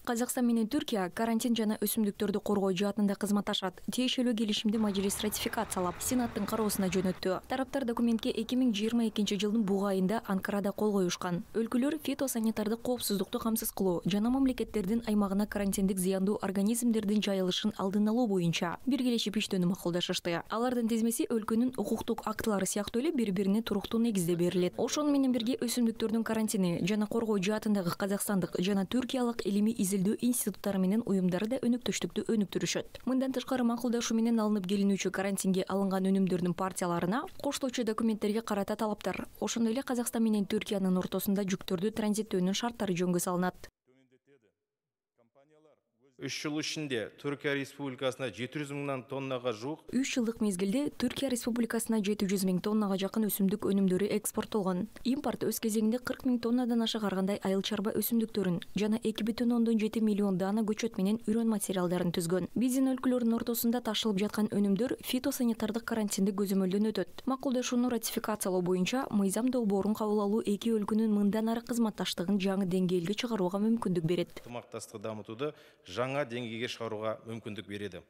Казакстан менен Түркия карантин жана өсүмдүктөрдү коргоо жаатында кызматташат. Тиешелүү келишимди мажлис ратификациялап, Сенаттын кароосуна жөнөттү. Тараптар документке 2022 жылдын буг айында Анкарада кол коюшкан. Өлкөлөр фитосанитардык коопсуздукту камсыз кылуу жана мамлекеттердин аймагына карантиндик зыяндуу организмдердин жайылышын алдын алуу боюнча биргелешип иштөөнү макулдашышты. Алардын тизмеси өлкөнүн укуктук актылары сыяктуу эле бири-бирине туруктуу негизде берилет. Ошону менен бирге өсүмдүктөрдүн карантини жана коргоо жаатындагы казакстандык жана түркиялык илимий изилдөө институттары менен уюмдары да өнөктөштүктү өнүктүрүшөт. Мындан тышкары макулдашуу менен алынып келинүүчү карантинге алынган өнүмдөрдүн партияларына коштоочу документтерге карата талаптар, ошондой эле Казакстан менен Түркиянын ортосунда жүктөрдү транзиттөөнүн шарттары жөнгө салынат. 3 жыл ичинде Түркия Республикасына 700 мыңдан тоннага жук. 3 жылдык мезгилде Түркия Республикасына 700 миң тоннага жакын өсүмдүк өнүмдөрү экспорттолгон. Импорт өз кезегинде 40 миң тоннадан аша каргандай айыл чарба өсүмдүктөрүн жана 2,7 миллион даана көчөт менен үрөн материалдарын түзгөн. Биздин өлкөлөрдүн ортосунда ташылып жаткан өнүмдөр фитосанитардык карантиндик көзөмөлдөн өтөт. Макулдашууну ратификациялоо боюнча мыйзам долбоорун кабыл алуу эки өлкөнүн мындан ары кызматташтыгын жаңы деңгээлге чыгарууга мүмкүндүк берет. Ынтымактастыкты дамытууду жаңа деңгээлге чыгарууга мүмкүндүк береді.